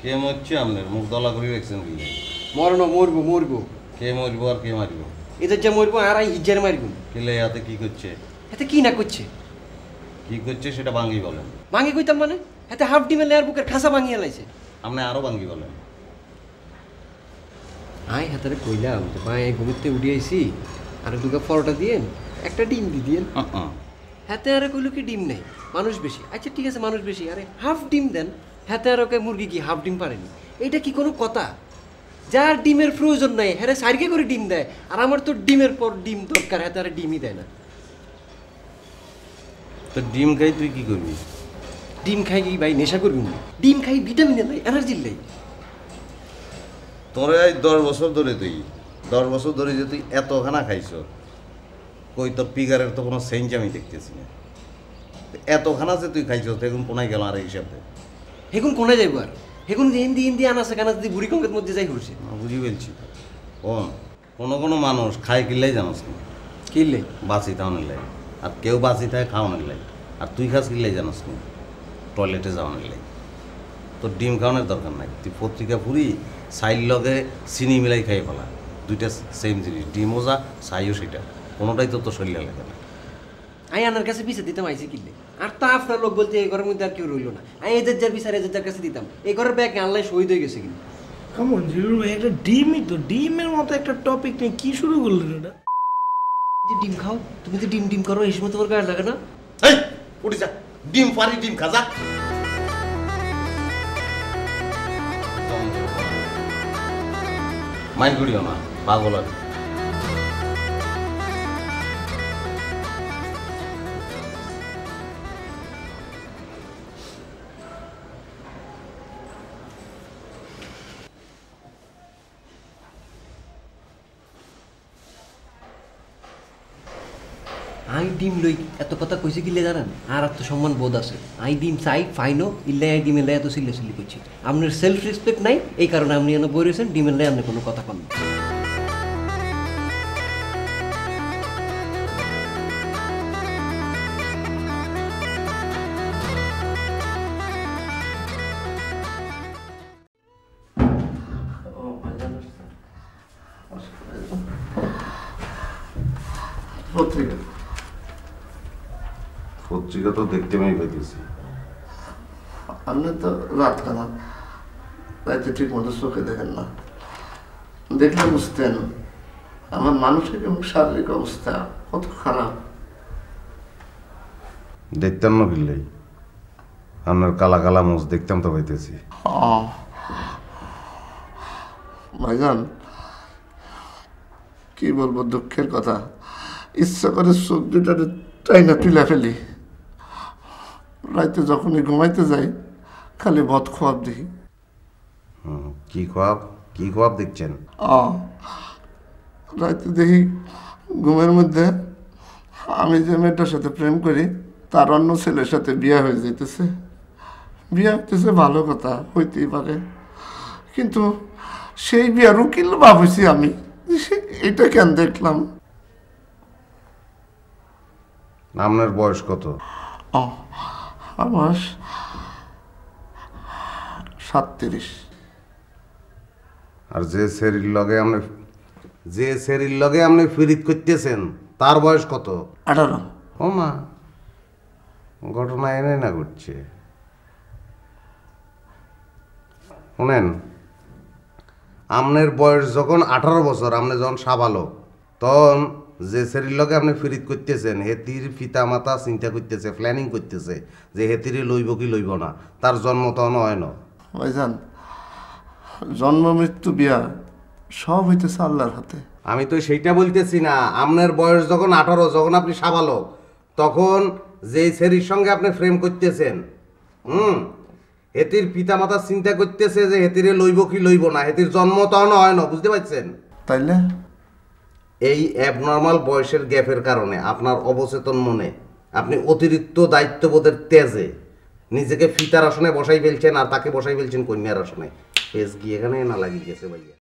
কে মরছে আপনার মুখ দলা করে রাখছেন কি? মরণ মরবো মরবো। কে মরবো আর কে মারবো? এদের যা মরবো আর হিজার মারবো। কেলে হাতে কি করছে? এতে কি না করছে? কি করছে সেটা ভাঙ্গি বলেন। ভাঙি কইতাম মানে? এতে হাফ ডিমে লেয়ার বুকের খাসা ভাঙিয়ে লাইছে। আপনি আরো ভাঙ্গি বলেন। আয় হাতারে কইলাম যে ভাই ঘুমিতে উঠে আইছি আর দুটো পরোটা দিয়েন একটা ডিম দিয়েন। হাতে আরে কইলো কি ডিম নেই, মানুষ বেশি। আচ্ছা ঠিক আছে মানুষ বেশি, আরে হাফ ডিম দেন। হাতে আর ওকে মুরগি কি হাফ ডিম পারেনি? এইটা কি কোনো কথা? যার ডিমের প্রয়োজন নাই হ্যাঁ সাইডকে করে ডিম দেয়, আর আমার তো ডিমের পর ডিম দরকার, হাতে আর ডিমই দেয় না। তো ডিম খাই তুই কি করবি? ডিম খাই কি ভাই নেশা করবি না? ডিম খাই ভিটামিনের নাই, এনার্জির নাই। তোরে 10 বছর ধরে তুই 10 বছর ধরে যে তুই এতখানা খাইছ, কই তোর পিগারের তো কোনো সেঞ্জ আমি দেখতেছি না। এতখানা যে তুই খাইছ এখন কোনায় গেল আর হিসাবে হেগুন কোনে যাইব আর? হেগুন হিন্দি হিন্দি আনাছে কানা যদি বুড়ি কঙ্কের মধ্যে যাই ঘুরছে। বুঝি বলছি কোনো কোনো মানুষ খায় কিনলেই জানোস না, কিনলে বাসি খাওয়ানোর লাগে। আর কেউ বাসি থাকে খাওয়ানোর লাগে। আর তুই খাস কিনলেই জানোস না, টয়লেটে যাওয়ানোর লাগে। তোর ডিম খাওয়ানোর দরকার নাই। তুই পত্রিকা পুরি সাইল লগে চিনি মিলাই খাই ফেলা, দুইটা সেম জিনিস। ডিমও যা সাইও সেটা, কোনোটাই তো তোর শরীরে লাগে না। আই আনার কাছে পিছে দিতাম আইসি কিনলে। আর তা আপনার লোক বলতে এই ঘরের মধ্যে আর কেউ রইল না। আমি এদের যার বিচার এদের যার কাছে দিতাম। এই ঘরের ব্যাগ আনলাই শহীদ হয়ে গেছে কিন্তু। কেমন জিরুল ভাই, একটা ডিমই তো, ডিমের মতো একটা টপিক নিয়ে কি শুরু করলেন এটা? ডিম খাও, তুমি তো ডিম ডিম করো, এই সময় তোমার গায়ে লাগে না? এই উঠে যা, ডিম পারি ডিম খাজা। মাইন্ড করিও না, পাগল আর আই ডিম লই এত কথা কইছে কিলে জানেন? আর আত্মসম্মান বোধ আছে। আই ডিম চাই ফাইনো ইল্লে আই ডিমের লাই এত সিলে সিলি করছি। আপনার সেলফ রেসপেক্ট নাই, এই কারণে আপনি এনে বই রয়েছেন ডিমের লাই আপনি কোনো কথা কন। পত্রিকা পত্রিকা তো দেখতে আমি পাইতেছি। আপনি তো রাত খারাপ, রাতে ঠিক মতো চোখে দেখেন না। দেখলে বুঝতেন আমার মানসিক এবং শারীরিক অবস্থা কত খারাপ। দেখতাম না কিনলেই আপনার কালা কালা মোজ দেখতাম তো পাইতেছি। ভাইজান কি বলবো, দুঃখের কথা। ইচ্ছা করে চোখ দুটারে টাইনা তুলে ফেলি। রাতে যখনই ঘুমাইতে যাই খালি ভদ খোয়াব দেখি। কি খোয়াব কি খোয়াব দেখছেন? রাতে দেখি ঘুমের মধ্যে আমি যে মেয়েটার সাথে প্রেম করি তার অন্য ছেলের সাথে বিয়ে হয়ে যেতেছে। বিয়ে হইতেছে ভালো কথা, হইতেই পারে, কিন্তু সেই বিয়ার উকিল ভাবছি আমি। এটা কেন দেখলাম? আপনার বয়স কত? আমার 37। আর যে সেরির লগে আপনি ফিরিত করতেছেন তার বয়স কত? 18। ও মা, ঘটনা এনে না ঘটছে। শোনেন, আপনার বয়স যখন 18 বছর, আপনি যখন সাবালক, তখন যে সেরির লগে আপনি ফিরিত করতেছেন হেতির পিতা মাতা চিন্তা করতেছে, প্ল্যানিং করতেছে যে হেতিরে লইব কি লইব না। তার জন্ম তখন হয় না। ভাইজান, জন্ম মৃত্যু বিয়া সব হইতেছে আল্লাহর হাতে। আমি তো সেইটা বলতেছি না। আপনার বয়স যখন 18, যখন আপনি সাবালক, তখন যে সেরির সঙ্গে আপনি ফ্রেম করতেছেন, হেতির পিতা মাতা চিন্তা করতেছে যে হেতিরে লইব কি লইব না। হেতির জন্ম তখন হয় না, বুঝতে পারছেন? তাইলে এই অ্যাবনর্মাল বয়সের গ্যাপের কারণে আপনার অবচেতন মনে আপনি অতিরিক্ত দায়িত্ববোধের তেজে নিজেকে ফিতার আসনে বসাই ফেলছেন, আর তাকে বসাই ফেলছেন কন্যার আসনে। পেজ গিয়ে এখানে না লাগিয়ে গেছে ভাইয়া।